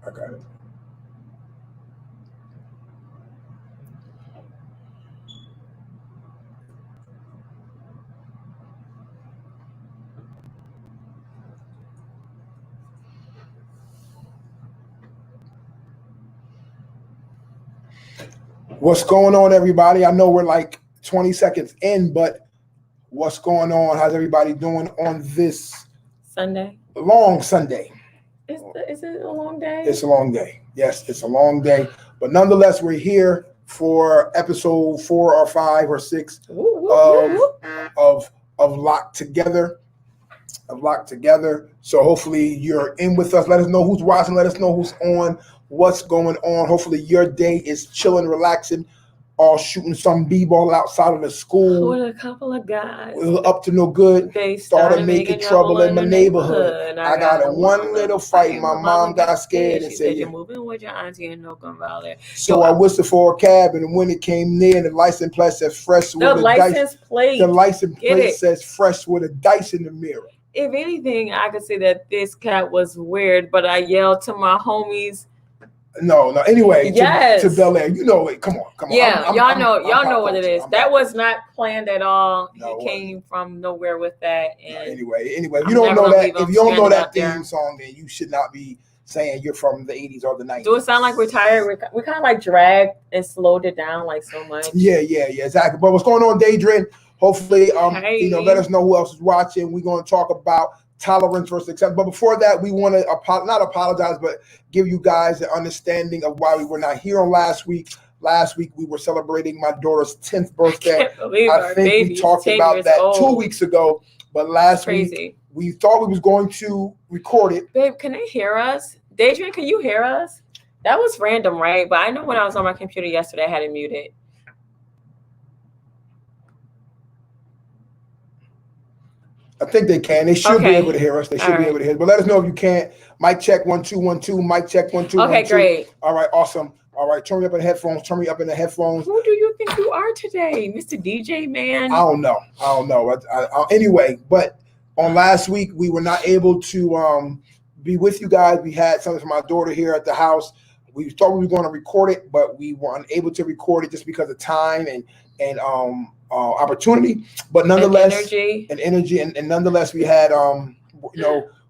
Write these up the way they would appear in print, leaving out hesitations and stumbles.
I got it. What's going on, everybody? I know we're like 20 seconds in, but what's going on? How's everybody doing on this Sunday? Long Sunday? Is it a long day? It's a long day. Yes, it's a long day. But nonetheless, we're here for episode 4 or 5 or 6 of Locked Together. So hopefully you're in with us. Let us know who's watching. Let us know who's on. What's going on? Hopefully your day is chilling, relaxing, or shooting some b-ball outside of the school. With a couple of guys up to no good. They started making trouble in my neighborhood. I got in one little fight. My mom got scared and said, "You're moving with your auntie in Oakland Valley." So I whistled for a cab, and when it came near, the license plate says fresh with a dice. The license plate says fresh with a dice in the mirror. If anything, I could say that this cat was weird, but I yelled to my homies. No. Anyway, to Bel Air, you know it. Come on. Yeah, y'all know what it is. That was not planned at all. He came from nowhere with that. And anyway, if you don't know that, theme song, then you should not be saying you're from the 80s or the 90s. Do it sound like we're tired? We kind of like dragged and slowed it down like so much. Yeah, exactly. But what's going on, Daedrin? Hopefully, let us know who else is watching. We're going to talk about tolerance versus acceptance. But before that, we want to not apologize, but give you guys an understanding of why we were not here on last week. Last week, we were celebrating my daughter's 10th birthday. I think we talked about that 2 weeks ago. But last week, we thought we was going to record it. Babe, can they hear us? Daedrin, can you hear us? That was random, right? But I know when I was on my computer yesterday, I had it muted. I think they can. They should be able to hear us. They should be able to hear us. But let us know if you can't. Mic check 1 2 1 2. Mic check 1 2 1 2. Okay, great. All right, awesome. All right, turn me up in the headphones. Who do you think you are today, Mr. DJ man? I don't know. Anyway, but on last week we were not able to be with you guys. We had something for my daughter here at the house. We thought we were going to record it, but we weren't able to record it just because of time and opportunity, but nonetheless, energy, and nonetheless, we had,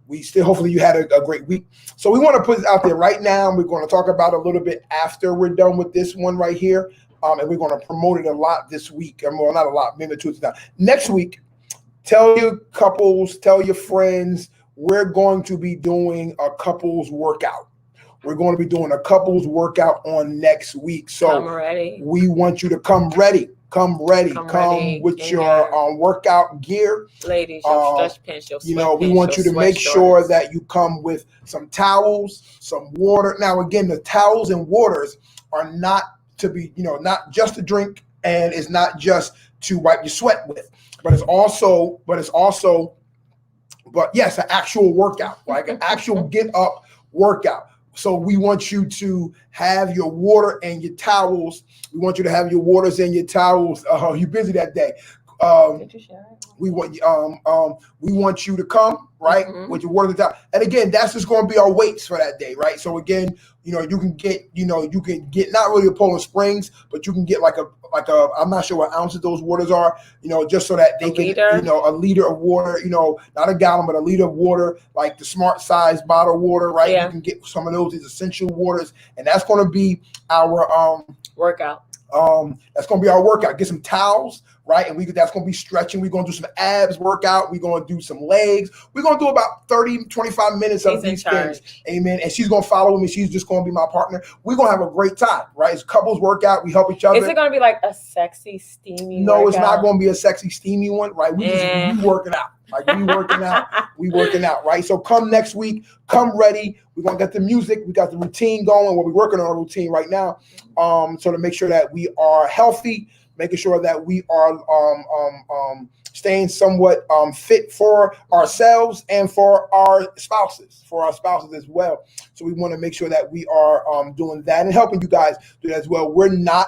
we still, hopefully you had a great week. So we want to put it out there right now. We're going to talk about it a little bit after we're done with this one right here. And we're going to promote it a lot this week. Well, not a lot, maybe 2 times. Next week, tell your couples, tell your friends, we're going to be doing a couples workout. We're going to be doing a couples workout on next week. So we want you to come ready. Come with your workout gear. Ladies, your stretch pants, your we want you to make sure that you come with some towels, some water. Now, again, the towels and waters are not to be, not just to drink, and it's not just to wipe your sweat with, but yes, an actual workout, like an actual get up workout. So we want you to have your water and your towels. We want you to have your waters and your towels. You're busy that day. We want you to come, right, with your water and towel. And again, that's just going to be our weights for that day, right? So again, you can get not really a Poland Springs, but you can get like a I'm not sure what ounces those waters are, just so that they can, a liter of water, not a gallon, but a liter of water, like the smart size bottle water, right? Yeah. You can get some of these essential waters, and that's going to be our workout. That's going to be our workout. Get some towels, right? And that's going to be stretching. We're going to do some abs workout. We're going to do some legs. We're going to do about 30, 25 minutes of these things. Amen. And she's going to follow me. She's just going to be my partner. We're going to have a great time, right? It's couples workout. We help each other. Is it going to be like a sexy, steamy No, workout? It's not going to be a sexy, steamy one, right? We working out. Like we working out, right? So come next week, come ready. We're gonna get the music, we got the routine going. We're working on a routine right now. So to make sure that we are healthy, making sure that we are staying somewhat fit for ourselves and for our spouses as well. So we want to make sure that we are doing that and helping you guys do that as well. We're not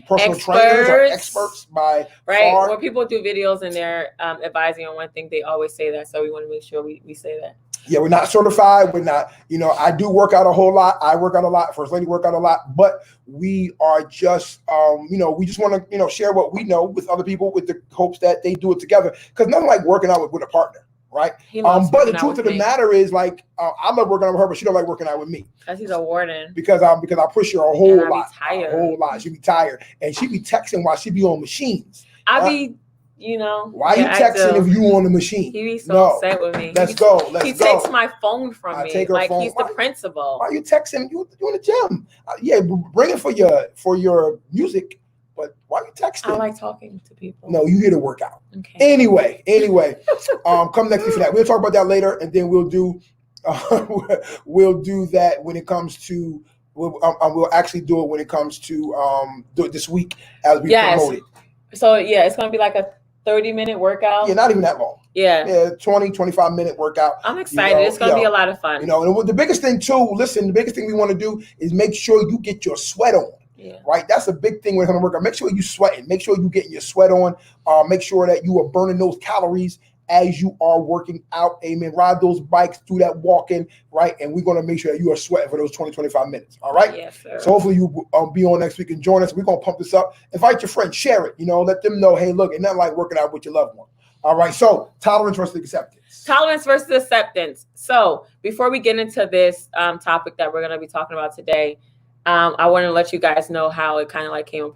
personal trainers or experts by far. When people do videos and they're advising on one thing, they always say that. So we want to make sure we say that. Yeah, we're not certified. We're not, I do work out a whole lot. I work out a lot. First Lady work out a lot, but we are just, we just want to, share what we know with other people with the hopes that they do it together. Because nothing like working out with a partner, right? But the truth of the matter is, like, I love working out with her, but she don't like working out with me. Because he's a warden. Because I push her a whole lot. Tired. A whole lot. She be tired. And she be texting while she be on machines. I be... why you texting if you on the machine? He be so upset with me. Let's go. He takes my phone from me. Take her like phone. He's the principal. Why you texting? You in the gym? Yeah, bring it for your music. But why you texting? I like talking to people. No, you here to work out. Okay. Anyway, come next week for that. We'll talk about that later, and then we'll do that when it comes to. We'll actually do it when it comes to do it this week as we promote it. So it's gonna be like a 30-minute workout. Yeah, not even that long. Yeah, 20, 25-minute workout. I'm excited. It's going to be a lot of fun. And the biggest thing too, the biggest thing we want to do is make sure you get your sweat on. Yeah. Right? That's a big thing when it comes to workout. Make sure you sweating. Make sure you getting your sweat on. Make sure that you are burning those calories as you are working out. Amen. Ride those bikes, do that walking, right? And we're going to make sure that you are sweating for those 20, 25 minutes. All right? Yes, sir. So hopefully you be on next week and join us. We're going to pump this up. Invite your friends, share it, let them know, hey, look, it's not like working out with your loved one. All right. So tolerance versus acceptance. Tolerance versus acceptance. So before we get into this topic that we're going to be talking about today, I want to let you guys know how it kind of like came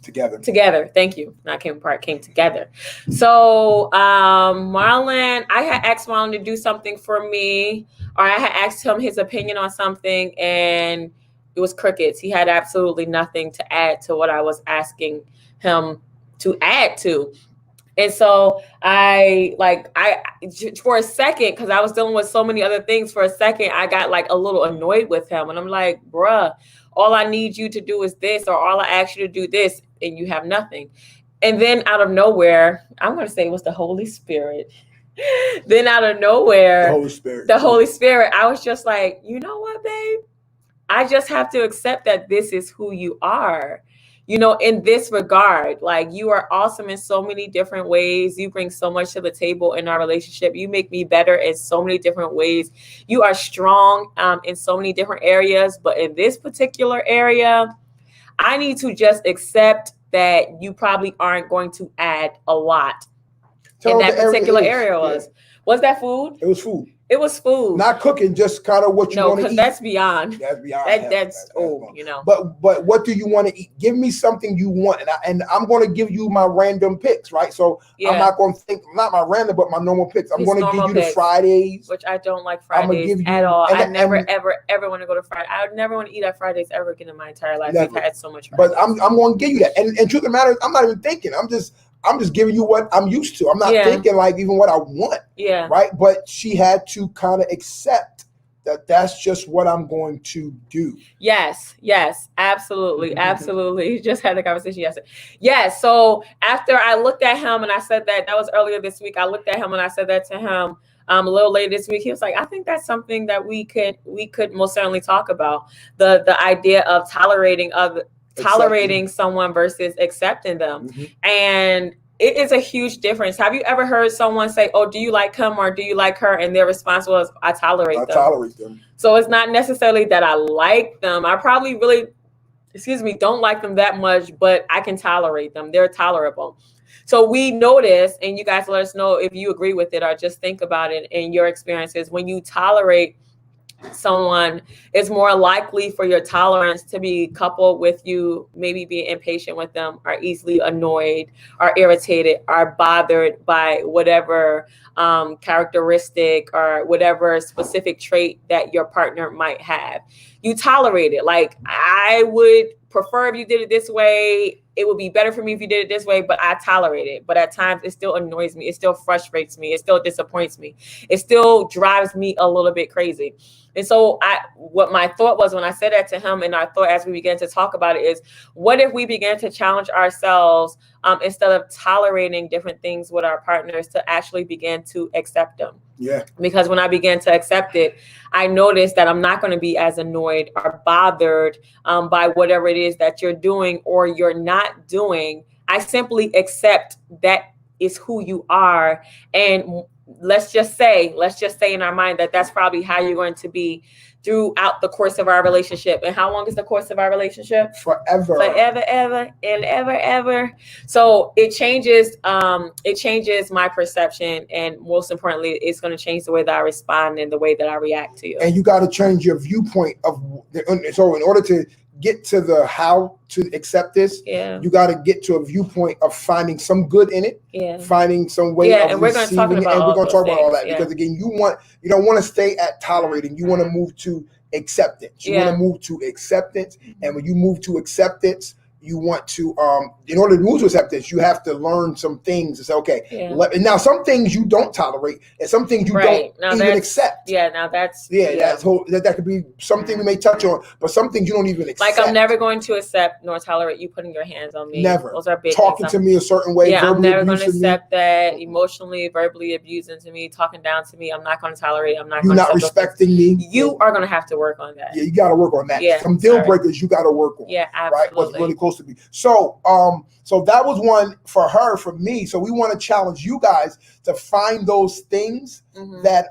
together. Thank you. Not came apart, came together. So Marlon, I had asked Marlon to do something for me, or I had asked him his opinion on something, and it was crickets. He had absolutely nothing to add to what I was asking him to add to. And so I for a second, because I was dealing with so many other things, for a second, I got like a little annoyed with him. And I'm like, bruh, all I need you to do is this, or all I ask you to do this, and you have nothing. And then out of nowhere, I'm going to say it was the Holy Spirit. Then out of nowhere, the Holy Spirit, I was just like, you know what, babe? I just have to accept that this is who you are. In this regard, like, you are awesome in so many different ways. You bring so much to the table in our relationship. You make me better in so many different ways. You are strong in so many different areas. But in this particular area, I need to just accept that you probably aren't going to add a lot. In that particular area was that food? It was food. It was food. Not cooking, just kind of what you want to eat. No, because that's beyond. That's beyond. That's But what do you want to eat? Give me something you want, and I'm going to give you my random picks, right? So I'm not going to think, not my random, but my normal picks. I'm going to give you the Fridays, which I don't like Fridays at all. I never ever want to go to Fridays. I would never want to eat at Fridays ever again in my entire life. I've had so much Fridays. But I'm going to give you that. And truth of the matter is, I'm not even thinking. I'm just giving you what I'm used to. I'm not thinking like even what I want. Yeah. Right. But she had to kind of accept that that's just what I'm going to do. Yes. Absolutely. Absolutely. Just had a conversation yesterday. Yes. So after I looked at him and I said that was earlier this week, I looked at him and I said that to him a little later this week. He was like, I think that's something that we could most certainly talk about. The idea of tolerating someone versus accepting them. Mm-hmm. And it is a huge difference. Have you ever heard someone say, oh, do you like him or do you like her? And their response was, I tolerate them. So it's not necessarily that I like them. I probably really, don't like them that much, but I can tolerate them. They're tolerable. So we notice, and you guys let us know if you agree with it or just think about it in your experiences. When you tolerate someone, it's more likely for your tolerance to be coupled with you maybe being impatient with them, or easily annoyed, or irritated, or bothered by whatever characteristic or whatever specific trait that your partner might have. You tolerate it. Like, I would prefer if you did it this way. It would be better for me if you did it this way, but I tolerate it. But at times it still annoys me. It still frustrates me. It still disappoints me. It still drives me a little bit crazy. And so what my thought was when I said that to him, and I thought as we began to talk about it, is what if we began to challenge ourselves instead of tolerating different things with our partners, to actually begin to accept them? Yeah. Because when I began to accept it, I noticed that I'm not going to be as annoyed or bothered by whatever it is that you're doing or you're not doing. I simply accept that is who you are. And let's just say in our mind that that's probably how you're going to be throughout the course of our relationship. And how long is the course of our relationship? Forever. Forever, ever, and ever. So it changes my perception, and most importantly, it's going to change the way that I respond and the way that I react to you. And you got to change your viewpoint of, so in order to get to the how to accept this, you got to get to a viewpoint of finding some good in it, finding some way of and we're going to talk about and we're going to talk about all that, yeah. because again, you don't want to stay at tolerating, you want to move to acceptance. You want to move to acceptance, and when you move to acceptance, you want to in order to move to acceptance, you have to learn some things and say, okay, now some things you don't tolerate and some things you don't even accept. That could be something we may touch on, but some things you don't even accept. Like, I'm never going to accept nor tolerate you putting your hands on me. Never. Those are big talking things. to me a certain way. I'm never going to accept that. Emotionally, verbally abusing to me, talking down to me, I'm not going to tolerate. I'm not. You're not respecting me. You are going to have to work on that. Yeah, you got to work on that. Yeah, some deal breakers you got to work on. Yeah, absolutely. Right, what's really close to me. So that was one for her, for me. So we want to challenge you guys to find those things that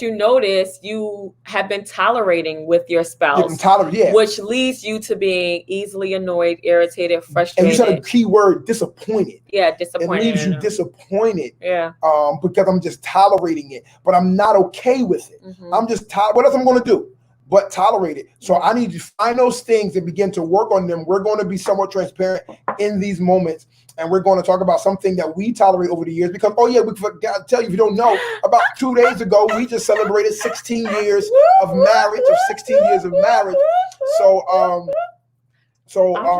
you notice you have been tolerating with your spouse, which leads you to being easily annoyed, irritated, frustrated. And you said a key word, disappointed. Yeah, disappointed. It leaves you disappointed. Yeah. Because I'm just tolerating it, but I'm not okay with it. I'm just what else I'm going to do but tolerate it? So I need to find those things and begin to work on them. We're going to be somewhat transparent in these moments. And we're going to talk about something that we tolerate over the years, because, we forgot to tell you, if you don't know, about 2 days ago, we just celebrated 16 years of marriage, So, I'll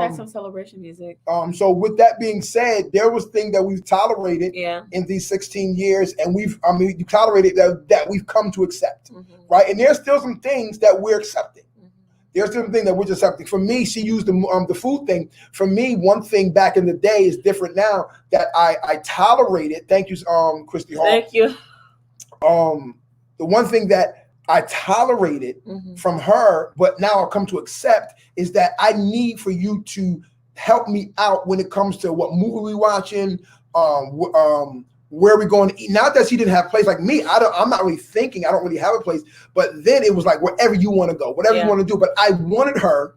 try some celebration music. So with that being said, there was things that we've tolerated in these 16 years, and you tolerated that we've come to accept, right? And there's still some things that we're accepting. There's different thing that we're just accepting. For me, she used the food thing. For me, one thing back in the day is different now that I tolerated. Thank you, Christy Hall. Thank you. The one thing that I tolerated from her, but now I've come to accept, is that I need for you to help me out when it comes to what movie we watching, where we going to eat. Not that she didn't have a place like me. I'm not really thinking. I don't really have a place. But then it was like wherever you want to go, whatever you want to do. But I wanted her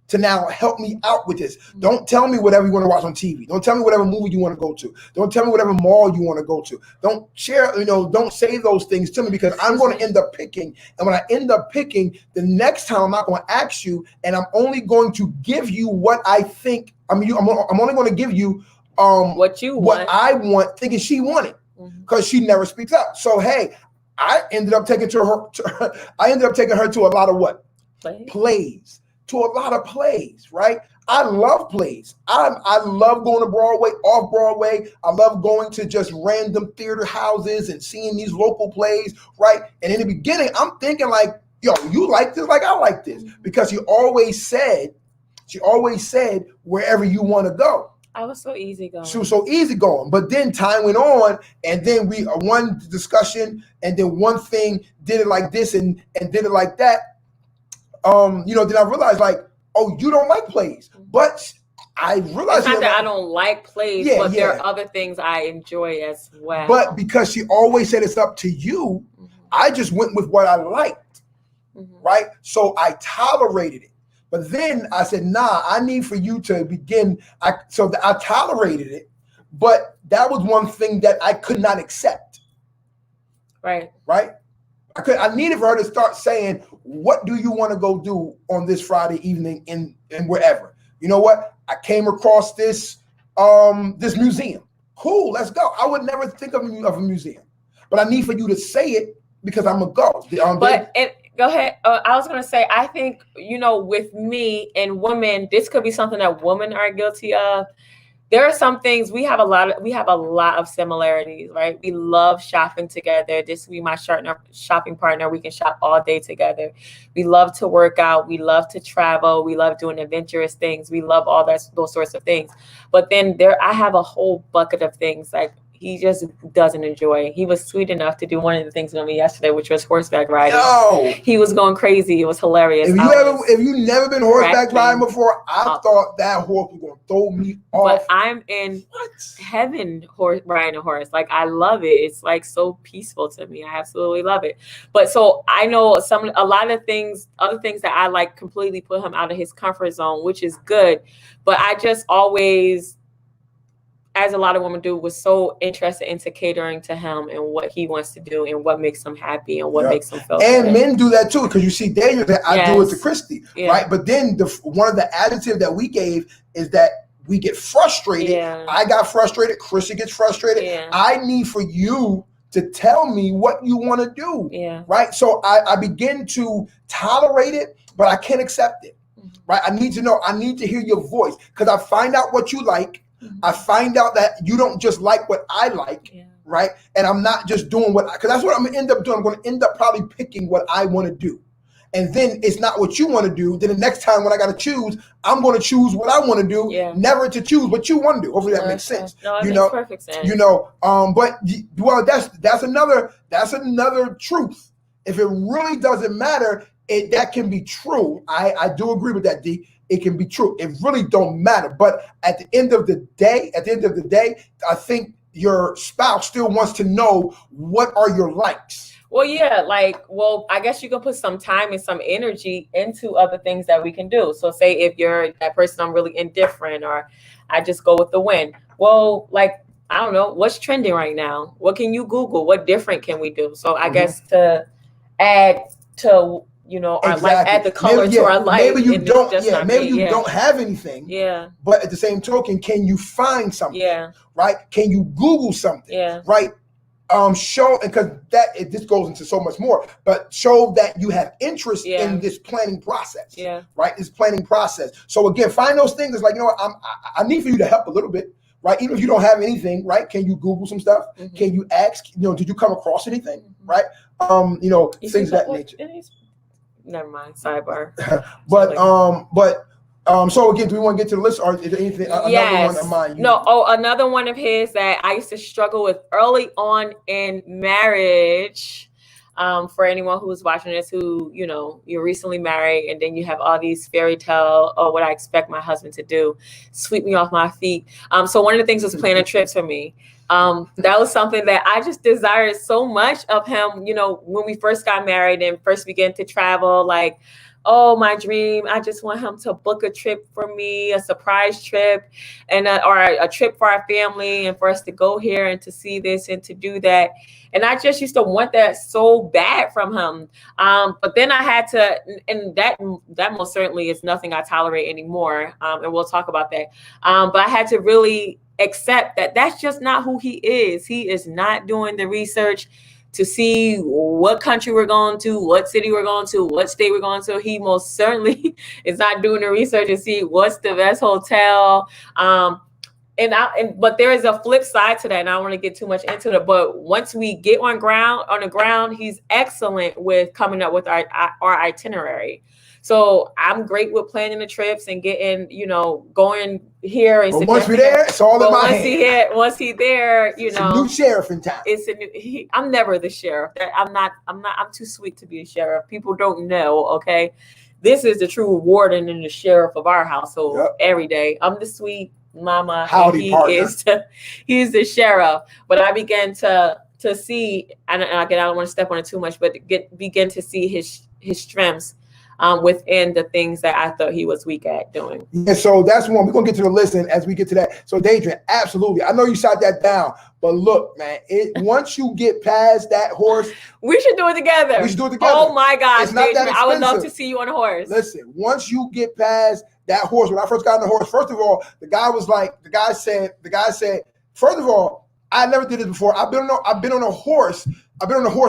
to now help me out with this. Don't tell me whatever you want to watch on TV. Don't tell me whatever movie you want to go to. Don't tell me whatever mall you want to go to. Don't share, don't say those things to me, because I'm going to end up picking. And when I end up picking, the next time I'm not going to ask you, and I'm only going to give you what I think. I'm only going to give you what I want, thinking she wanted, because she never speaks up. So hey, I ended up taking her to a lot of what? Plays. To a lot of plays, right? I love plays. I love going to Broadway, off Broadway. I love going to just random theater houses and seeing these local plays, right? And in the beginning, I'm thinking like, yo, you like this? Like, I like this. Because she always said, wherever you want to go. I was so easygoing. She was so easygoing. But then time went on, and then we one discussion, and then one thing did it like this and did it like that. Then I realized, like, oh, you don't like plays. But I realized it's not that I don't like plays, but there are other things I enjoy as well. But because she always said it's up to you, I just went with what I liked, right? So I tolerated it. But then I said, nah, I need for you to begin. I tolerated it, but that was one thing that I could not accept. Right. I needed for her to start saying, what do you want to go do on this Friday evening in wherever? You know what? I came across this museum. Cool, let's go. I would never think of a museum, but I need for you to say it because I'm going to go. Go ahead. I was going to say, I think, with me and women, this could be something that women are guilty of. There are some things we have a lot of similarities, right? We love shopping together. This will be my shopping partner. We can shop all day together. We love to work out. We love to travel. We love doing adventurous things. We love all those sorts of things. But then I have a whole bucket of things. Like, he just doesn't enjoy. He was sweet enough to do one of the things with me yesterday, which was horseback riding. Yo, He was going crazy. It was hilarious. if you never been horseback riding before, I up. thought that horse was gonna throw me off. But I'm in heaven riding a horse. Like, I love it. It's like so peaceful to me. I absolutely love it. But so I know a lot of things, other things that I like completely put him out of his comfort zone, which is good. But I just always, as a lot of women do, was so interested into catering to him and what he wants to do and what makes him happy and what makes him feel and good. Men do that too, because you see Daniel that I do it to Christy, Yeah. right? But then one of the additives that we gave is that we get frustrated. Yeah. I got frustrated. Christy gets frustrated. Yeah. I need for you to tell me what you want to do, Yeah. right? So I begin to tolerate it, but I can't accept it, right? I need to know. I need to hear your voice, because I find out what you like. I find out that you don't just like what I like, right? And I'm not just doing because that's what I'm gonna end up doing. I'm gonna end up probably picking what I want to do. And then it's not what you want to do. Then the next time when I got to choose, I'm going to choose what I want to do, never to choose what you want to do. Hopefully that makes sense. No, it makes perfect sense. But that's another truth. If it really doesn't matter, that can be true. I do agree with that, D. It can be true. It really don't matter. But at the end of the day, I think your spouse still wants to know, what are your likes? Well, yeah, I guess you can put some time and some energy into other things that we can do. So say if you're that person, I'm really indifferent, or I just go with the wind. Well, I don't know, what's trending right now? What can you Google? What different can we do? So I guess to add to, add the color to our life. Maybe you don't, maybe you don't have anything. Yeah. But at the same token, can you find something? Yeah. Right? Can you Google something? Yeah. Right? Show, because this goes into so much more, but show that you have interest in this planning process. Yeah. Right? This planning process. So again, find those things. It's like, I need for you to help a little bit. Right? Even if you don't have anything, right? Can you Google some stuff? Mm-hmm. Can you ask, did you come across anything? Mm-hmm. Right? Things of that nature. Never mind. Sidebar. So again, do we want to get to the list, or is there anything? Another one of mine? Another one of his that I used to struggle with early on in marriage. For anyone who's watching this, who you're recently married, and then you have all these fairy tale, what I expect my husband to do, sweep me off my feet. So one of the things was planning trips for me. That was something that I just desired so much of him. When we first got married and first began to travel, my dream, I just want him to book a trip for me, a surprise trip, and or a trip for our family, and for us to go here and to see this and to do that. And I just used to want that so bad from him. But then I had to, and that most certainly is nothing I tolerate anymore. And we'll talk about that. But I had to really accept that that's just not who he is. He is not doing the research to see what country we're going to, what city we're going to, what state we're going to. He most certainly is not doing the research to see what's the best hotel. But there is a flip side to that, and I don't want to get too much into it. But once we get on the ground, he's excellent with coming up with our itinerary. So I'm great with planning the trips and getting, going here. And once we're there, it's all in my hand. Once he's there, it's a new sheriff in town. I'm never the sheriff. I'm too sweet to be a sheriff. People don't know. Okay. This is the true warden and the sheriff of our household every day. I'm the sweet mama. Howdy, he's the sheriff. But I began to see, and again, I don't want to step on it too much, but begin to see his strengths within the things that I thought he was weak at doing. And so that's one. We're going to get to the list, and as we get to that. So Deidre, absolutely. I know you shot that down, but look, man, once you get past that horse. We should do it together. Oh my gosh, Deidre, I would love to see you on a horse. Listen, once you get past that horse, when I first got on the horse, first of all, the guy said, first of all, I never did this before. I've been on a horse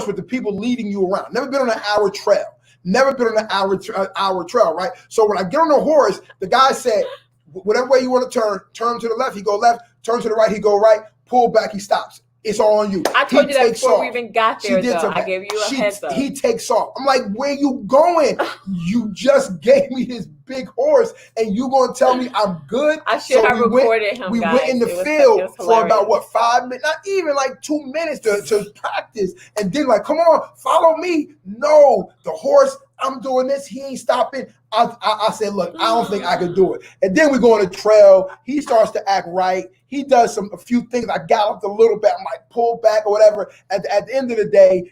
with the people leading you around. Never been on an hour trail. Never been on an hour trail, right? So when I get on a horse, the guy said, whatever way you want to turn to the left, he go left, turn to the right, he go right, pull back, he stops. It's all on you. I told you that before we even got there, though. I gave you a heads up. He takes off. I'm like, where you going? You just gave me this big horse, and you gonna tell me I'm good? I should have recorded him. We guys. went in the field for about 5 minutes, not even like 2 minutes to practice, and then like, come on, follow me. No, the horse. I'm doing this. He ain't stopping. I said, look, I don't think I could do it. And then we go on the trail. He starts to act right. He does a few things. I galloped a little bit. I might pull back or whatever. At the end of the day,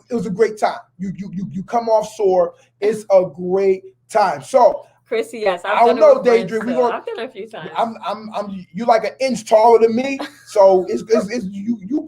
it was a great time. You come off sore. It's a great time. So, Chrissy, yes, I don't know, Deidre. I've done it a few times. You like an inch taller than me, so it's you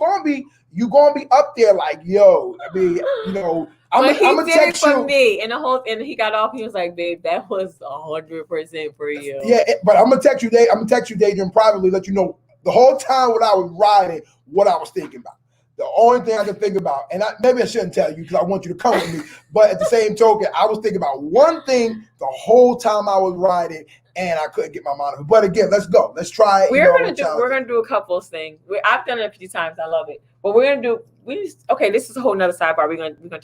gonna be up there like, yo. I mean, you know. But he did it for me, and he got off. He was like, "Babe, that was 100% for you." Yeah, but I'm gonna text you, Deidre, and privately let you know the whole time when I was riding, what I was thinking about. The only thing I could think about, and maybe I shouldn't tell you because I want you to come with me, but at the same token, I was thinking about one thing the whole time I was riding, and I couldn't get my mind off it. But again, let's go. Let's try it. We're gonna do a couple of things. I've done it a few times. I love it, but we're gonna do. Okay, this is a whole nother sidebar. We're gonna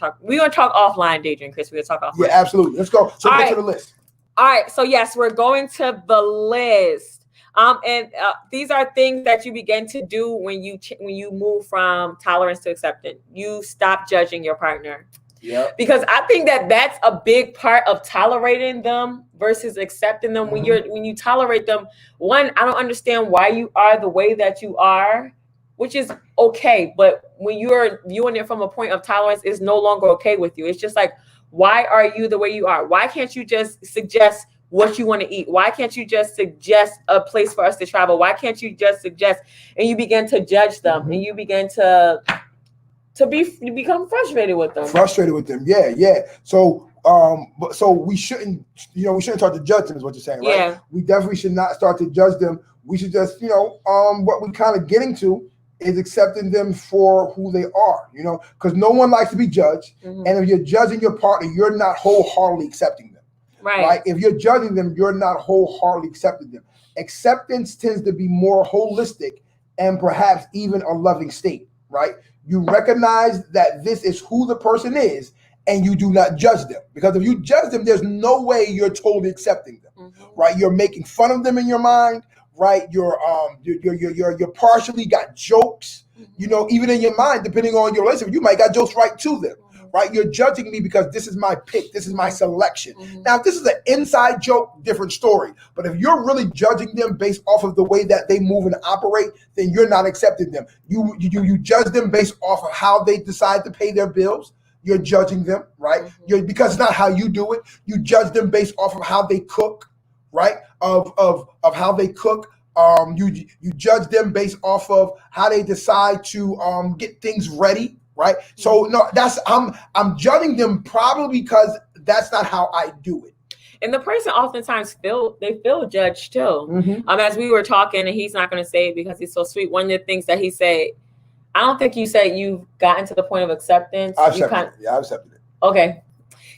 talk offline, Deidre and Chris. We're gonna talk offline. Yeah, absolutely. Let's go. So get to the list. All right. So yes, we're going to the list. And these are things that you begin to do when you move from tolerance to acceptance. You stop judging your partner. Yeah. Because I think that that's a big part of tolerating them versus accepting them. Mm-hmm. When you tolerate them, one, I don't understand why you are the way that you are, which is okay. But when you're viewing it from a point of tolerance, it's no longer okay with you. It's just like, why are you the way you are? Why can't you just suggest what you want to eat? Why can't you just suggest a place for us to travel? Why can't you just suggest? And you begin to judge them, and you begin to become frustrated with them. Yeah. So we shouldn't start to judge them, is what you're saying, right? Yeah. We definitely should not start to judge them. We should just, what we're kind of getting to is accepting them for who they are, because no one likes to be judged. Mm-hmm. And if you're judging your partner, you're not wholeheartedly accepting them. Right? If you're judging them, you're not wholeheartedly accepting them. Acceptance tends to be more holistic and perhaps even a loving state, right? You recognize that this is who the person is, and you do not judge them. Because if you judge them, there's no way you're totally accepting them, right? You're making fun of them in your mind, right? You're partially got jokes, even in your mind, depending on your relationship, you might got jokes right to them. Right, you're judging me because this is my pick, this is my selection. Now, if this is an inside joke, different story. But if you're really judging them based off of the way that they move and operate, then you're not accepting them. You judge them based off of how they decide to pay their bills. You're judging them, right? Because it's not how you do it. You judge them based off of how they cook, right? Of how they cook. You judge them based off of how they decide to get things ready. Right. So no, I'm judging them probably because that's not how I do it. And the person oftentimes feel judged too. As we were talking, and he's not going to say it because he's so sweet. One of the things that he said, I don't think you said you've gotten to the point of acceptance. I've accepted it. Okay.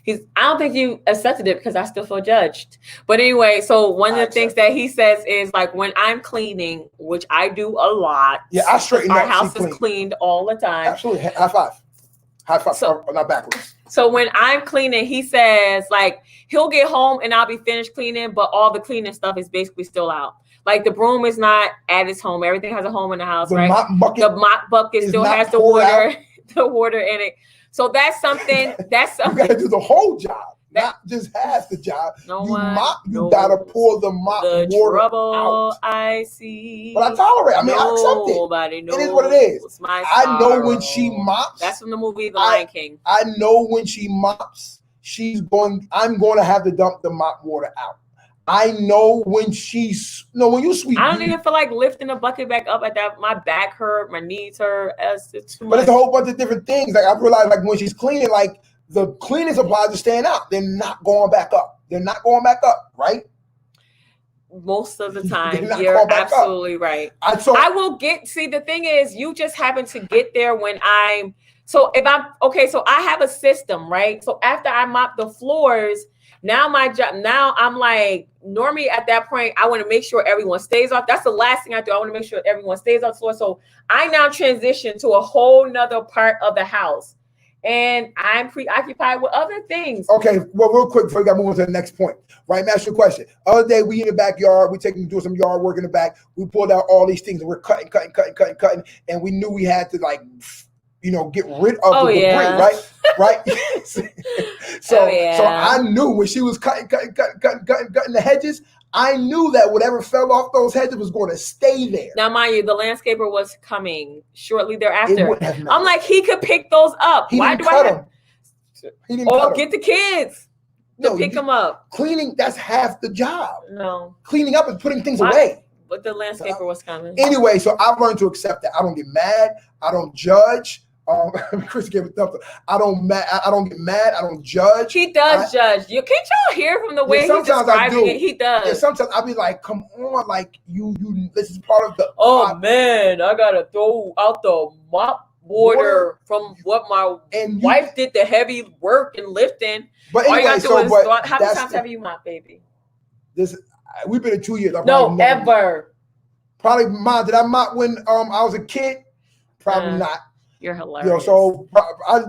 I don't think you accepted it because I still feel judged. But anyway, so one of the things that he says is like when I'm cleaning, which I do a lot. Yeah, I straighten up. Our house is cleaned all the time. Absolutely. High five. So, not backwards. So when I'm cleaning, he says like he'll get home and I'll be finished cleaning, but all the cleaning stuff is basically still out. Like the broom is not at its home. Everything has a home in the house, right? The mop bucket still has the water in it. So that's something. You gotta do the whole job, not just half the job. You gotta pour the mop water out. I see. But I tolerate. I accept it. Nobody knows. It is what it is. I know when she mops. That's from the movie The Lion King. I know when she mops, I'm going to have to dump the mop water out. I know when when you sweep. I don't even feel like lifting the bucket back up at that. My back hurt, my knees hurt. It's too much. But it's a whole bunch of different things. Like I've realized, like when she's cleaning, like the cleaning supplies are staying out. They're not going back up. Right? Most of the time, you're absolutely right. I will see, the thing is, you just happen to get there when I'm. So if I'm okay, so I have a system, right? So after I mop the floors. Now I'm like, normally at that point, I want to make sure everyone stays off. That's the last thing I do. I want to make sure everyone stays off the floor. So I now transition to a whole nother part of the house. and I'm preoccupied with other things. Okay, well, real quick before we got to move on to the next point, right? Master your question. Other day, we in the backyard, we doing some yard work in the back. We pulled out all these things, and we're cutting, and we knew we had to get rid of the debris, right? Right. So I knew when she was cutting the hedges, I knew that whatever fell off those hedges was going to stay there. Now, mind you, the landscaper was coming shortly thereafter. I'm like, he could pick those up. Why do I have? He didn't cut them. Get the kids to pick them up. Cleaning, that's half the job. No. Cleaning up is putting things away. But the landscaper was coming. Anyway, so I've learned to accept that. I don't get mad. I don't judge. Chris gave a thumbs up. I don't get mad. I don't judge. He does judge. Can't y'all hear from the way he's describing it? He does. And sometimes I'll be like, "Come on, like you. This is part of the." Oh man, I gotta throw out the mop water from what my wife did the heavy work and lifting. But anyway, how many times have you mopped, baby? We've been in 2 years. No, ever. Probably mine. Did I mop when I was a kid? Probably not. You're hilarious.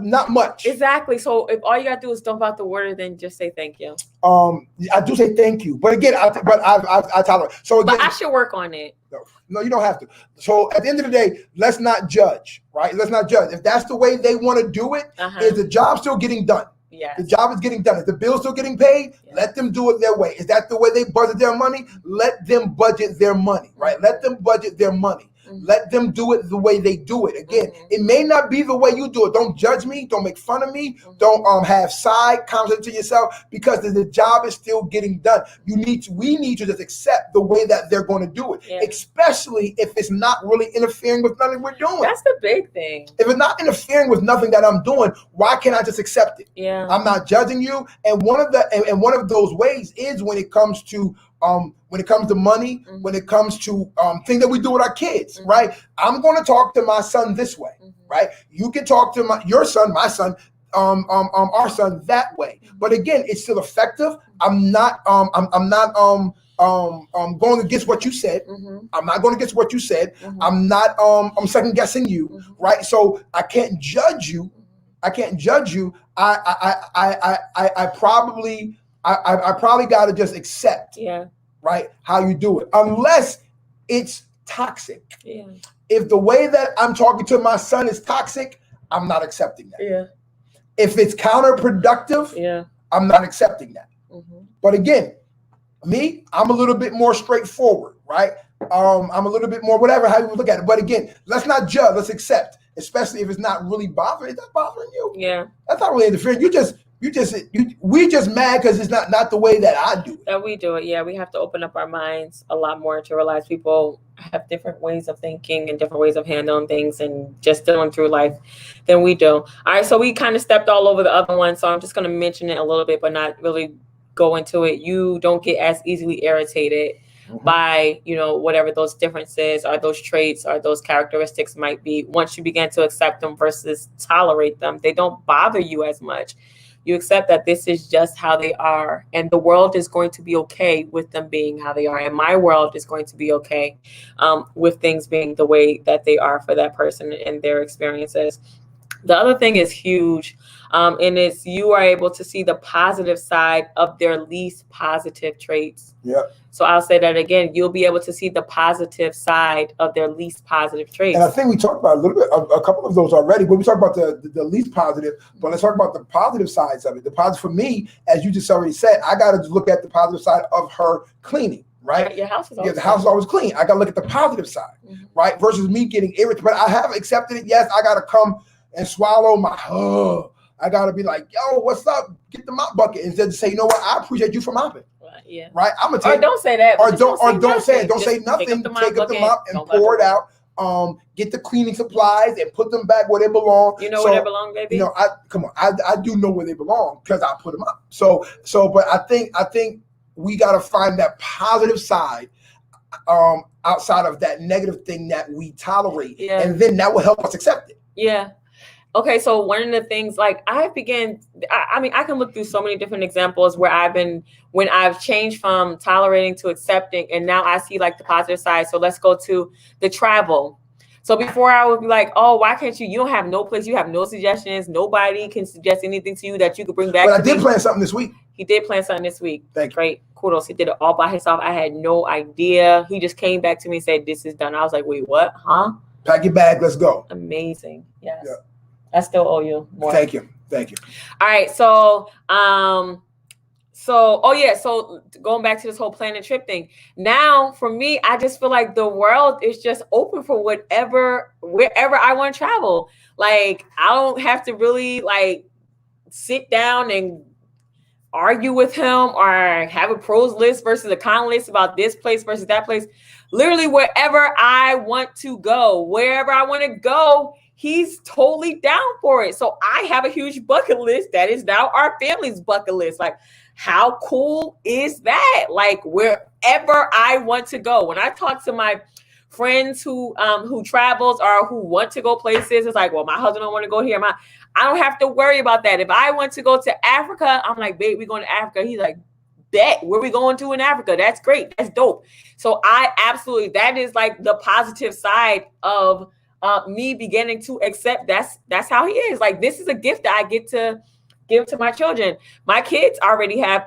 Not much. Exactly. So if all you gotta do is dump out the water, then just say thank you. I do say thank you, but again, I tolerate. So again, but I should work on it. No, you don't have to. So at the end of the day, let's not judge, right? Let's not judge. If that's the way they want to do it, is the job still getting done? Yes. The job is getting done. Is the bill still getting paid? Yes. Let them do it their way. Is that the way they budget their money? Let them budget their money, right? Let them budget their money. Let them do it the way they do it. Again, it may not be the way you do it. Don't judge me. Don't make fun of me. Don't have side comments to yourself, because the job is still getting done. We need to just accept the way that they're going to do it, especially if it's not really interfering with nothing we're doing. That's the big thing. If it's not interfering with nothing that I'm doing, why can't I just accept it? Yeah, I'm not judging you. And one of those ways is when it comes to money, when it comes to things that we do with our kids, right? I'm going to talk to my son this way, right? You can talk to your son, my son, our son that way. But again, it's still effective. I'm not going against what you said. I'm not going against what you said. I'm not I'm second guessing you, right? So I can't judge you. I probably got to just accept, right, how you do it, unless it's toxic. Yeah. If the way that I'm talking to my son is toxic, I'm not accepting that. Yeah. If it's counterproductive, I'm not accepting that. But again, I'm a little bit more straightforward, right? I'm a little bit more whatever, how you look at it. But again, let's not judge, let's accept, especially if it's not really bothering. It's not bothering you. Yeah. That's not really interfering. We just mad because it's not the way that I do it. That we do it. Yeah, we have to open up our minds a lot more to realize people have different ways of thinking and different ways of handling things and just dealing through life than we do. All right, so we kind of stepped all over the other one, so I'm just going to mention it a little bit, but not really go into it. You don't get as easily irritated by, whatever those differences or those traits or those characteristics might be. Once you begin to accept them versus tolerate them, they don't bother you as much. You accept that this is just how they are, and the world is going to be okay with them being how they are, and my world is going to be okay with things being the way that they are for that person and their experiences. The other thing is huge, and it's you are able to see the positive side of their least positive traits. Yeah. So I'll say that again. You'll be able to see the positive side of their least positive traits. And I think we talked about a couple of those already, but we talked about the least positive. But let's talk about the positive sides of it. The positive for me, as you just already said, I got to look at the positive side of her cleaning. Right? Your house is always the house is always clean. I got to look at the positive side, right? Versus me getting irritated. But I have accepted it. Yes, I got to come and swallow my I got to be like, yo, what's up? Get the mop bucket. Instead of say, you know what? I appreciate you for mopping. Yeah. Right? I'm going to take. Or don't say that. Or don't say it. Don't say nothing. Take up the mop and pour it out. Get the cleaning supplies and put them back where they belong. You know where they belong, baby? I do know where they belong because I put them up. But I think we got to find that positive side outside of that negative thing that we tolerate. Yeah. And then that will help us accept it. Yeah. Okay, so one of the things, I can look through so many different examples where when I've changed from tolerating to accepting, and now I see the positive side. So let's go to the travel. So before I would be like, oh, why can't you? You don't have no place. You have no suggestions. Nobody can suggest anything to you that you could bring back. But I did plan something this week. He did plan something this week. Thank you. Great. Kudos. He did it all by himself. I had no idea. He just came back to me and said, this is done. I was like, wait, what? Huh? Pack your bag. Let's go. Amazing. Yes. Yeah. I still owe you more. Thank you. Thank you. All right. So, so going back to this whole plan and trip thing. Now, for me, I just feel like the world is just open for wherever I want to travel. Like, I don't have to really like sit down and argue with him or have a pros list versus a con list about this place versus that place. Literally, wherever I want to go, wherever I want to go, he's totally down for it. So I have a huge bucket list that is now our family's bucket list. Like, how cool is that? Like, wherever I want to go. When I talk to my friends who travels or who want to go places, it's like, well, my husband don't want to go here. I don't have to worry about that. If I want to go to Africa, I'm like, babe, we're going to Africa. He's like, bet. Where we going to in Africa? That's great. That's dope. So that is like the positive side of me beginning to accept that's how he is. Like, this is a gift that I get to give to my children. My kids already have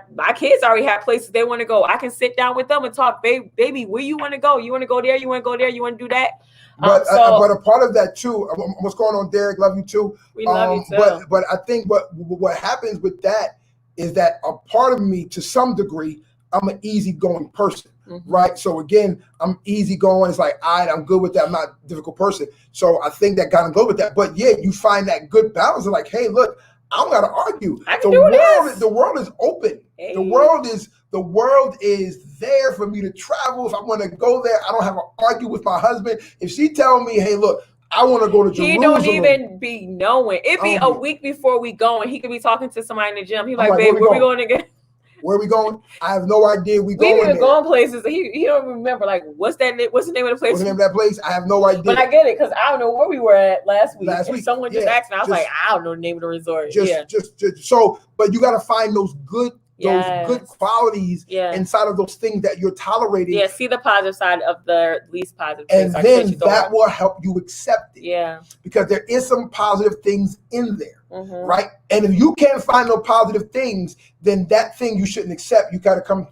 places they want to go. I can sit down with them and talk, baby, where you want to go? You want to go there? You want to go there? You want to do that? But a part of that too. What's going on, Derek? Love you too. We love you too. But I think what happens with that is that a part of me, to some degree, I'm an easygoing person, right? So again, I'm easygoing. It's like, I'm good with that. I'm not a difficult person. So I think that kind of goes with that. But yeah, you find that good balance of like, hey, look, I don't got to argue. The world is open. Hey. The world is there for me to travel. If I want to go there, I don't have to argue with my husband. If she tell me, hey, look, I want to go to Jerusalem. He don't even be knowing. It'd be a week before we go, and he could be talking to somebody in the gym. He's like, babe, where we going again? Where are we going? I have no idea. We even going places. He don't remember. Like, what's the name of the place? What's the name of that place? I have no idea. But I get it because I don't know where we were at last week. Someone just asked me. I was like, I don't know the name of the resort. But you got to find those good qualities inside of those things that you're tolerating. Yeah, see the positive side of the least positive. And then that will help you accept it. Yeah. Because there is some positive things in there. Right. And if you can't find no positive things, then that thing you shouldn't accept. You gotta come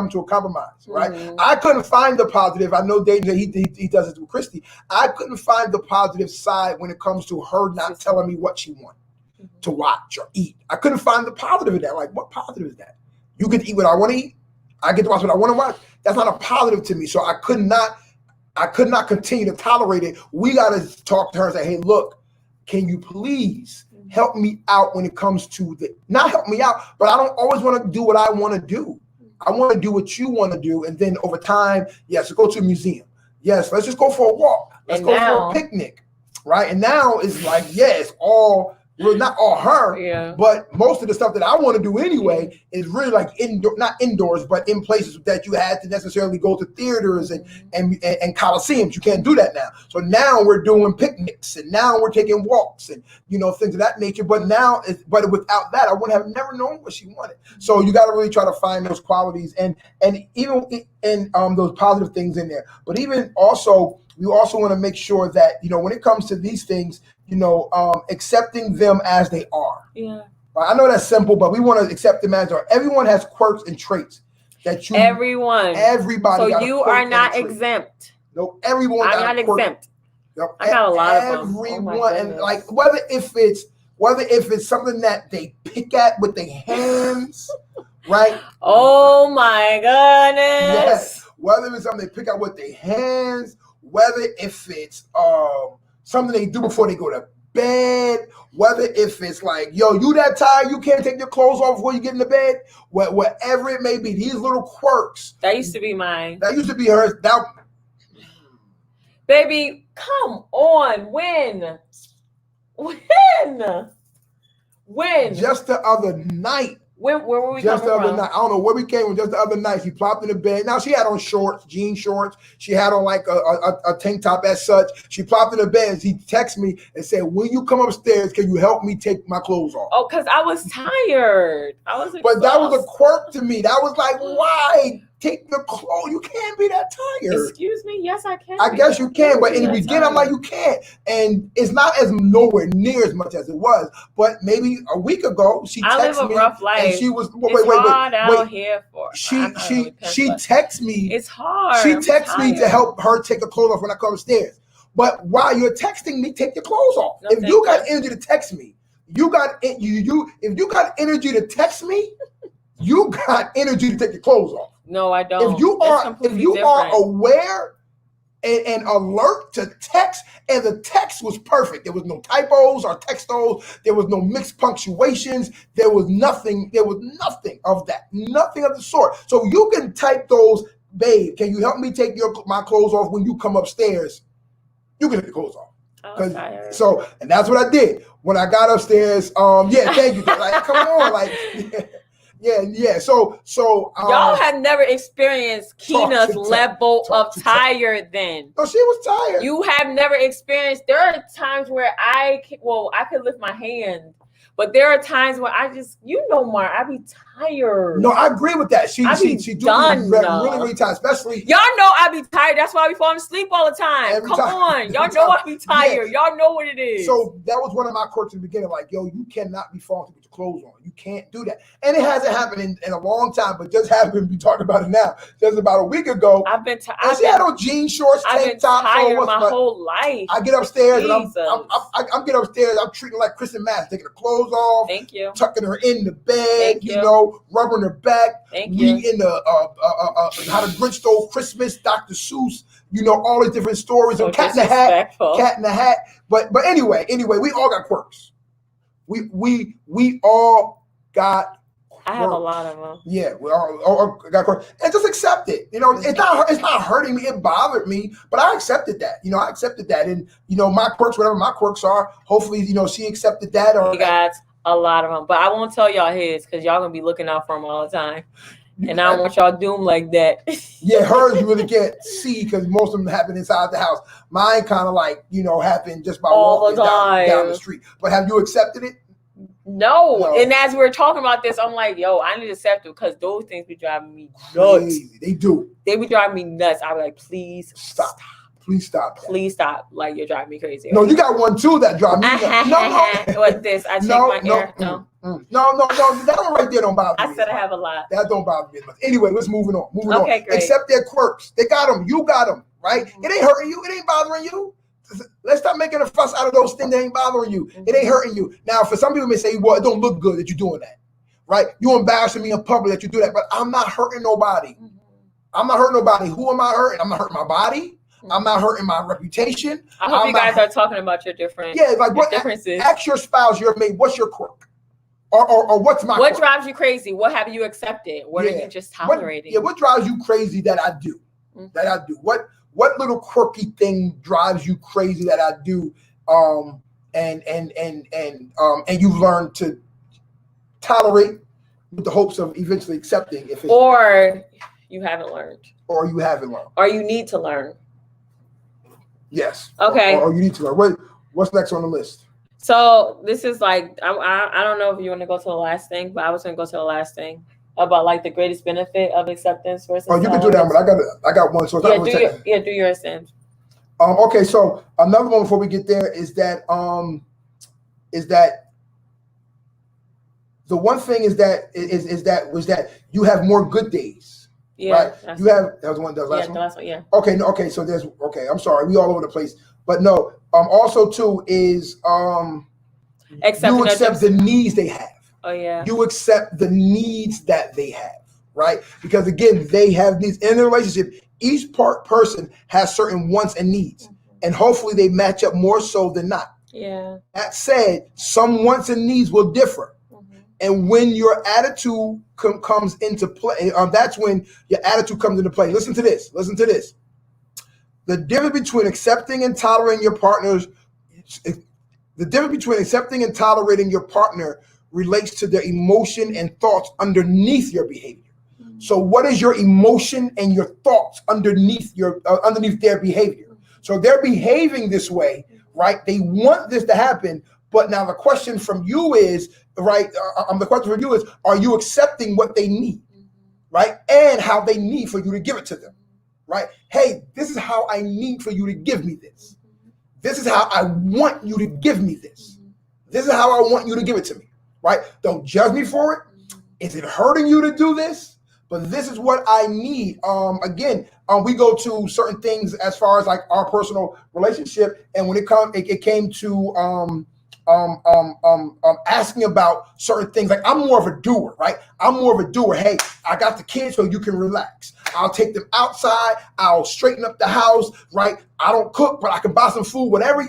to a compromise. Right. I couldn't find the positive. I know Dave, he does it with Christy. I couldn't find the positive side when it comes to her not telling me what she wanted to watch or eat. I couldn't find the positive in that. Like, what positive is that? You can eat what I want to eat. I get to watch what I want to watch. That's not a positive to me. So I could not continue to tolerate it. We got to talk to her and say, hey, look, can you please help me out when it comes to not help me out, but I don't always want to do what I want to do. I want to do what you want to do. And then over time, yes, go to a museum. Yes, let's just go for a walk. Let's go for a picnic. Right. And now it's like, it's all, well, not all her, but most of the stuff that I want to do anyway is really like not indoors, but in places that you had to necessarily go to theaters and coliseums. You can't do that now. So now we're doing picnics and now we're taking walks and, things of that nature. But without that, I would have never known what she wanted. So you got to really try to find those qualities and even in those positive things in there. But even also, you also want to make sure that, when it comes to these things, accepting them as they are. Yeah. Right? I know that's simple, but we want to accept them as they are. Everyone has quirks and traits that everybody. So you are not exempt. No, everyone. I'm not exempt. Yep. I got a lot of them. Everyone, and like whether if it's something that they pick at with their hands, right? Oh my goodness. Yes. Whether it's something they pick out with their hands, whether if it's something they do before they go to bed, whether if it's like, yo, you that tired, you can't take your clothes off before you get into bed, whatever it may be, these little quirks. That used to be mine. That used to be hers. Baby, come on. When? Just the other night. Where were we just coming the other from? night. I don't know where we came from. Just the other night, she plopped in the bed. Now she had on shorts, jean shorts. She had on like a tank top as such. She plopped in the bed. And he texted me and said, "When you come upstairs, can you help me take my clothes off?" Oh, because I was tired. I was. But that was a quirk to me. That was like, why? take the clothes. You can't be that tired. Excuse me? Yes, I can. I guess you can, but in the beginning, I'm like, you can't. And it's not as nowhere near as much as it was. But maybe a week ago, she I live texted a me rough life. and she was It's hard out here for She texted me. It's hard. She texted me to help her take the clothes off when I come upstairs. But while you're texting me, take your clothes off. No, if you got energy to text me, if you got energy to text me, you got energy to take your clothes off. No, I don't. If you are aware and alert to text, and the text was perfect. There was no typos or textos. There was no mixed punctuations. There was nothing of that. Nothing of the sort. So you can type those, babe, can you help me take my clothes off when you come upstairs? You can take the clothes off. So, and that's what I did when I got upstairs. Thank you. Like, come on, like, yeah. So y'all have never experienced Keena's level of tired. Then no, she was tired. You have never experienced. There are times where I could lift my hand. But there are times where I just, Mark, I be tired. No, I agree with that. She do done, really tired, especially. Y'all know I be tired. That's why I be falling asleep all the time. Come on. Y'all know I be tired. Yeah. Y'all know what it is. So that was one of my quirks in the beginning. Like, yo, you cannot be falling with your clothes on. You can't do that. And it hasn't happened in a long time, but just happened. We talked about it now. Just about a week ago. I've been tired. She had on jean shorts, tank top. I've been tired my whole life. I get upstairs and I'm getting upstairs. I'm treating her like Kristen Mass, taking her clothes off. Thank you. Tucking her in the bed, rubbing her back. Thank you. In the How the Grinch Stole Christmas, Dr. Seuss, all the different stories of Cat in the Hat. But anyway, we all got quirks. We all got quirks. I have a lot of them. Yeah, we all got quirks. And just accept it. It's not hurting me. It bothered me, but I accepted that. I accepted that. And my quirks, whatever my quirks are, hopefully, she accepted that. Or you got a lot of them, but I won't tell y'all his because y'all gonna be looking out for him all the time, and I don't want y'all doom like that. Yeah, hers you really can't see because most of them happen inside the house. Mine kind of like happen just by walking down the street. But have you accepted it? No. And as we're talking about this, I'm like, yo, I need to accept it because those things be driving me nuts. Crazy. They do. They be driving me nuts. I be like, please stop. Please stop. Please stop. Like, you're driving me crazy. No, you got one too that drives me nuts. No. What this? I take my air. No. That one right there don't bother me. I said I have a lot. That don't bother me. But anyway, let's move on. Okay, great. Accept their quirks. They got them. You got them, right? Mm-hmm. It ain't hurting you. It ain't bothering you. Let's stop making a fuss out of those things that ain't bothering you. Mm-hmm. It ain't hurting you. Now, for some people may say, well, it don't look good that you're doing that, right? You're embarrassing me in public that you do that, but I'm not hurting nobody. Mm-hmm. I'm not hurting nobody. Who am I hurting? I'm not hurting my body. I'm not hurting my reputation. I hope you guys are talking about your different differences. Ask your spouse, your mate, what's your quirk? Or what's my quirk? What drives you crazy? What have you accepted? What are you just tolerating? What drives you crazy that I do? Mm-hmm. That I do. What little quirky thing drives you crazy that I do? And you've learned to tolerate with the hopes of eventually accepting if it's or you haven't learned. Or you haven't learned. Or you need to learn. Yes. Okay. Or you need to learn. What's next on the list? So this is like I don't know if you want to go to the last thing, but I was going to go to the last thing about like the greatest benefit of acceptance versus. Oh, you can do that, but I got one. So it's do yours then. Okay, so another one before we get there is that the one thing is that you have more good days. Yeah, right. You have that was one. That was last one. The last one. Yeah. Okay. No. Okay. So there's. Okay. I'm sorry. We all over the place. But no. Also too is you accept the needs they have. Oh yeah. You accept the needs that they have, right? Because again, they have needs in the relationship. Each person has certain wants and needs, and hopefully they match up more so than not. Yeah. That said, some wants and needs will differ. And when your attitude comes into play, that's when your attitude comes into play. Listen to this. The difference between accepting and tolerating your partner relates to their emotion and thoughts underneath your behavior. So what is your emotion and your thoughts underneath their behavior? So they're behaving this way, right? They want this to happen. But now the question from you is, right? The question from you is, are you accepting what they need? right? And how they need for you to give it to them, right? Hey, this is how I need for you to give me this. This is how I want you to give me this. This is how I want you to give it to me, right? Don't judge me for it. Is it hurting you to do this? But this is what I need. Again, we go to certain things as far as like our personal relationship, and when it came to asking about certain things. Like I'm more of a doer, right? I'm more of a doer. Hey, I got the kids so you can relax. I'll take them outside. I'll straighten up the house, right? I don't cook, but I can buy some food. Whatever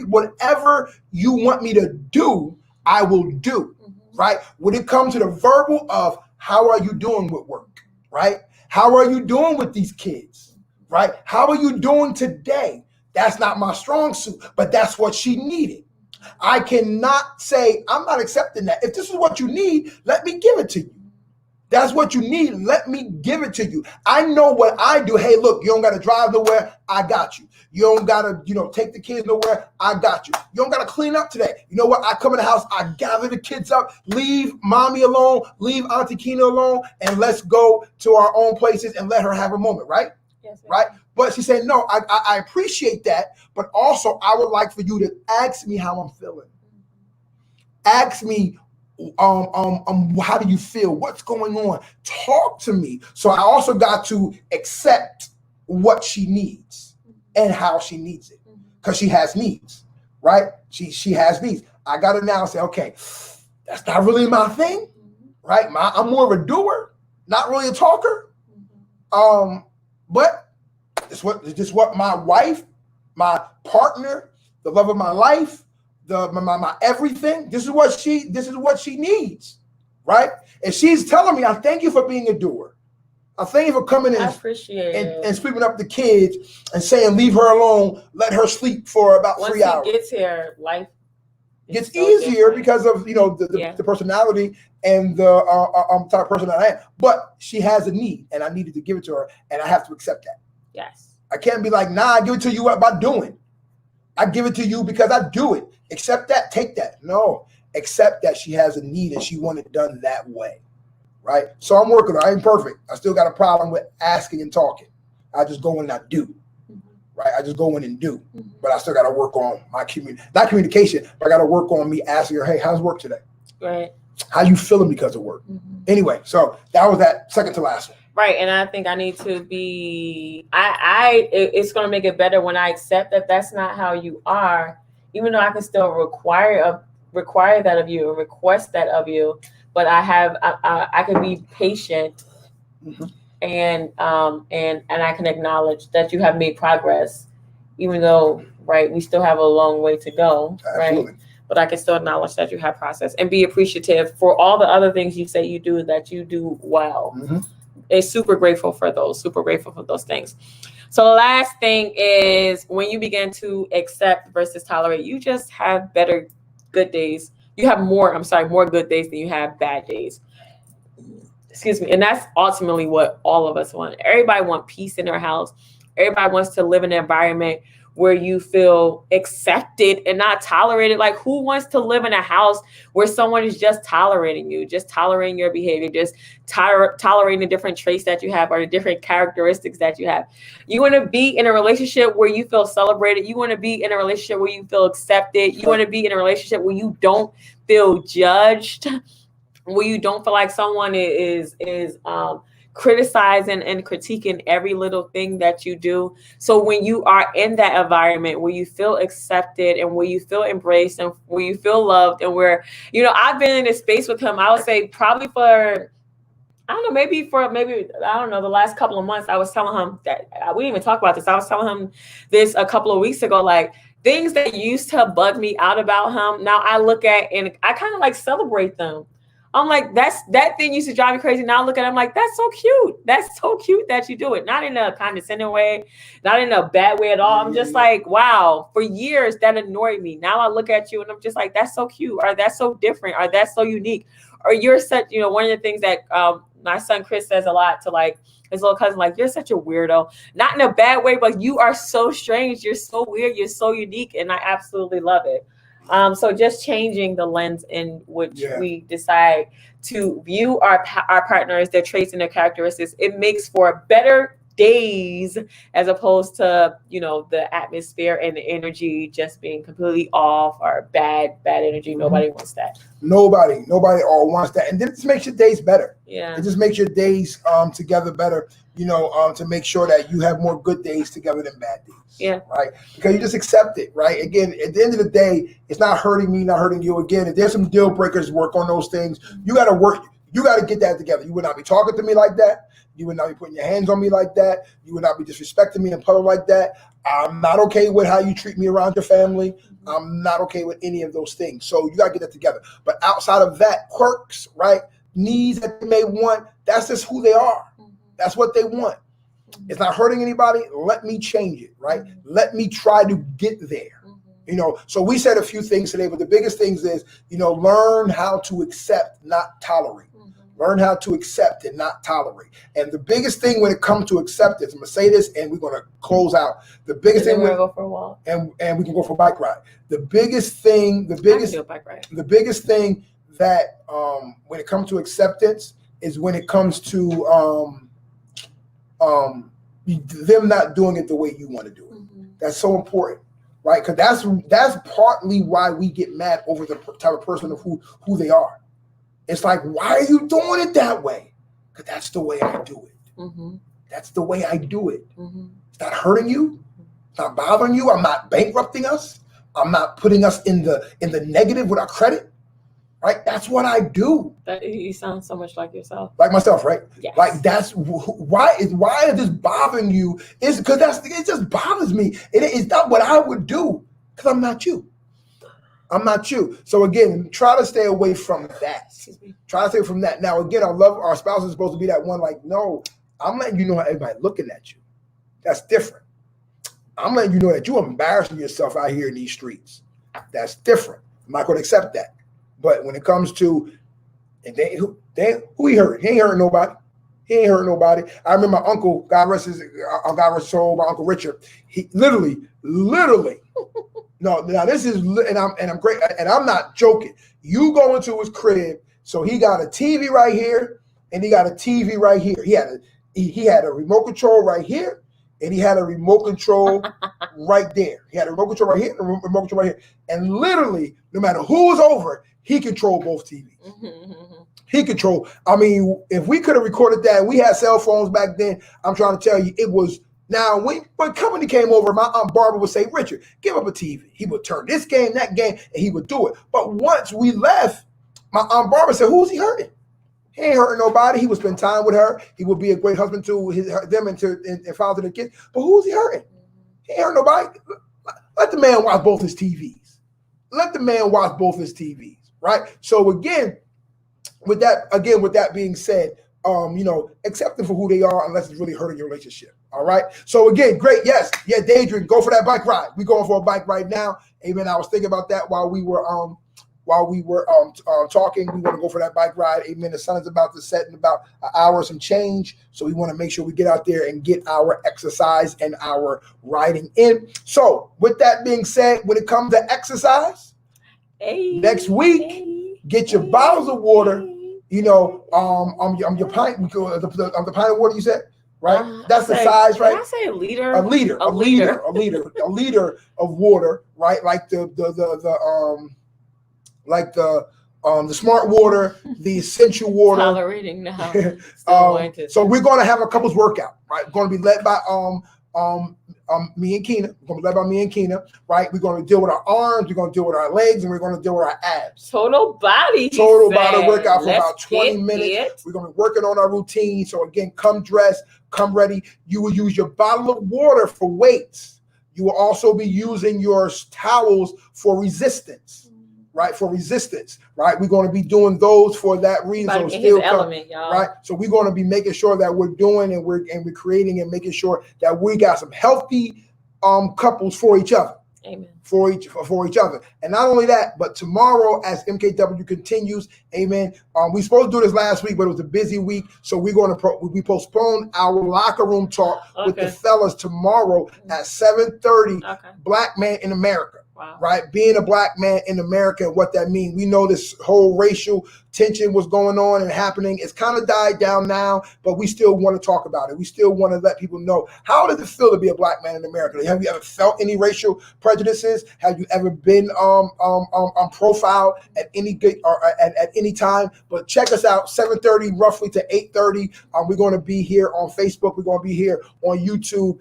you want me to do, I will do, right? When it comes to the verbal of how are you doing with work, right? How are you doing with these kids, right? How are you doing today? That's not my strong suit, but that's what she needed. I cannot say, I'm not accepting that. If this is what you need, let me give it to you. That's what you need. Let me give it to you. I know what I do. Hey, look, you don't got to drive nowhere. I got you. You don't got to, take the kids nowhere. I got you. You don't got to clean up today. You know what? I come in the house. I gather the kids up, leave mommy alone, leave Auntie Kina alone, and let's go to our own places and let her have a moment, right? Yes, right? But she said, no, I appreciate that. But also, I would like for you to ask me how I'm feeling. Ask me, how do you feel? What's going on? Talk to me. So I also got to accept what she needs and how she needs it, because she has needs, right? She has needs. I got to now say, okay, that's not really my thing, right? I'm more of a doer, not really a talker. But it's what my wife, my partner, the love of my life, my everything. This is what she needs, right? And she's telling me, I thank you for being a doer. I thank you for coming in and sweeping up the kids and saying, leave her alone, let her sleep for about 3 hours. Once he gets here, life gets so easier different. Because of the personality and the type of person that I am. But she has a need, and I needed to give it to her, and I have to accept that. Yes. I can't be like, nah, I give it to you by doing. I give it to you because I do it. Accept that, take that. No, accept that she has a need and she wanted it done that way, right? So I'm working on it. I ain't perfect. I still got a problem with asking and talking. I just go in and I do, right? I just go in and do. But I still got to work on my not communication, but I got to work on me asking her, hey, how's work today? Right. How you feeling because of work? Anyway, so that was that second to last one. Right, and I think I need to be. It's going to make it better when I accept that that's not how you are, even though I can still require that of you or request that of you. But I can be patient, and I can acknowledge that you have made progress, even though we still have a long way to go. Absolutely. Right. But I can still acknowledge that you have process and be appreciative for all the other things you say you do that you do well. Is super grateful for those things. So the last thing is when you begin to accept versus tolerate, you just have good days. You have more good days than you have bad days. Excuse me. And that's ultimately what all of us want. Everybody wants peace in their house. Everybody wants to live in an environment where you feel accepted and not tolerated. Like, who wants to live in a house where someone is just tolerating you, just tolerating your behavior, just tolerating the different traits that you have or the different characteristics that you have? You want to be in a relationship where you feel celebrated. You want to be in a relationship where you feel accepted. You want to be in a relationship where you don't feel judged, where you don't feel like someone is criticizing and critiquing every little thing that you do. So when you are in that environment where you feel accepted and where you feel embraced and where you feel loved and where, I've been in this space with him, I would say probably for, I don't know, maybe the last couple of months. I was telling him that we didn't even talk about this. I was telling him this a couple of weeks ago, like things that used to bug me out about him. Now I look at and I kind of like celebrate them. I'm like, that thing used to drive me crazy. Now I look at it, I'm like, that's so cute. That's so cute that you do it. Not in a condescending way, not in a bad way at all. I'm just like, wow, for years that annoyed me. Now I look at you and I'm just like, that's so cute. Or that's so different. Or that's so unique. Or you're such, one of the things that my son Chris says a lot to like his little cousin, like, you're such a weirdo. Not in a bad way, but you are so strange. You're so weird. You're so unique. And I absolutely love it. So just changing the lens in which we decide to view our partners, their traits and their characteristics, it makes for better days as opposed to, you know, the atmosphere and the energy just being completely off or bad energy. Nobody wants that. Nobody all wants that. And then it just makes your days better. Yeah. It just makes your days together better, you know, to make sure that you have more good days together than bad days. Yeah. Right. Because you just accept it. Right. Again, at the end of the day, it's not hurting me, not hurting you. Again, if there's some deal breakers, work on those things. You got to work. You got to get that together. You would not be talking to me like that. You would not be putting your hands on me like that. You would not be disrespecting me in public like that. I'm not okay with how you treat me around your family. I'm not okay with any of those things. So you got to get that together. But outside of that, quirks, right, needs that they may want, that's just who they are. That's what they want. It's not hurting anybody. Let me change it, right? Let me try to get there. You know, so we said a few things today, but the biggest things is, you know, learn how to accept, not tolerate. Learn how to accept and not tolerate. And the biggest thing when it comes to acceptance, I'm gonna say this and we're gonna close out. The biggest thing, we're gonna go for a walk, and we can go for a bike ride. The biggest thing that when it comes to acceptance is when it comes to them not doing it the way you want to do it. That's so important, right? Because that's partly why we get mad over the type of person of who they are. It's like, why are you doing it that way? Because that's the way I do it. That's the way I do it. It's not hurting you. It's not bothering you. I'm not bankrupting us. I'm not putting us in the negative with our credit. Right? That's what I do. You sound so much like yourself. Like myself, right? Yes. Like that's why is this bothering you? Is because it just bothers me. It's not what I would do because I'm not you. I'm not you. So again, try to stay away from that. Try to stay away from that. Now, again, our spouse is supposed to be that one, like, no, I'm letting you know how everybody looking at you. That's different. I'm letting you know that you're embarrassing yourself out here in these streets. That's different. I'm not going to accept that. But when it comes to, who he hurt? He ain't hurting nobody. He ain't hurting nobody. I remember my uncle, God rest his soul, my Uncle Richard. He literally. No, now this is, and I'm great, and I'm not joking. You go into his crib, so he got a TV right here, and he got a TV right here. He had a remote control right here, and he had a remote control right there. He had a remote control right here, and a remote control right here. And literally, no matter who was over, he controlled both TVs. He controlled. I mean, if we could have recorded that, we had cell phones back then. I'm trying to tell you, it was. Now, when company came over, my Aunt Barbara would say, Richard, give up a TV. He would turn this game, that game, and he would do it. But once we left, my Aunt Barbara said, who's he hurting? He ain't hurting nobody. He would spend time with her. He would be a great husband to them and father to the kids. But who's he hurting? He ain't hurting nobody. Let the man watch both his TVs. Let the man watch both his TVs, right? So again, with that being said, you know, accept them for who they are unless it's really hurting your relationship. All right. So again, great. Yes. Yeah. Daydream, go for that bike ride. We're going for a bike ride now. Amen. I was thinking about that while we were talking. We want to go for that bike ride. Amen. The sun is about to set in about an hour and some change. So we want to make sure we get out there and get our exercise and our riding in. So with that being said, when it comes to exercise, next week, get your bottles of water. You know, your pint, the pint of water you said. Right, that's the size, right? Did I say a liter? A liter of water, right? Like the smart water, the essential water. Tolerating now. So we're going to have a couples workout, right? Going to be led by me and Keena. We're going to be led by me and Keena, right? We're going to deal with our arms, we're going to deal with our legs, and we're going to deal with our abs. Total body workout for about 20 minutes. We're going to be working on our routine. So again, come dressed, come ready. You will use your bottle of water for weights. You will also be using your towels for resistance. Right, for resistance, right? We're going to be doing those for that reason. So still element, y'all. Right. So we're going to be making sure that we're doing and we're creating and making sure that we got some healthy couples for each other. Amen. For each other. And not only that, but tomorrow as MKW continues, amen. We supposed to do this last week, but it was a busy week. So we're going to we postpone our locker room talk with the fellas tomorrow at 7:30. Okay. Black Man in America. Wow. Right, being a black man in America, what that means. We know this whole racial tension was going on and happening. It's kind of died down now, but we still want to talk about it. We still want to let people know, how does it feel to be a black man in America? Have you ever felt any racial prejudices? Have you ever been profiled at any good or at any time? But check us out, 7:30 roughly to 8:30. We're going to be here on Facebook. We're going to be here on YouTube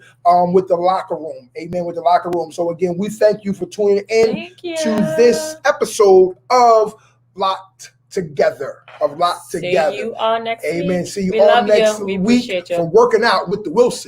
with the Locker Room. Amen. With the Locker Room. So again, we thank you for tuning in to this episode of Locked Together. See you all next week. Amen. See you We all love next you. We week appreciate you. for working out with the Wilson.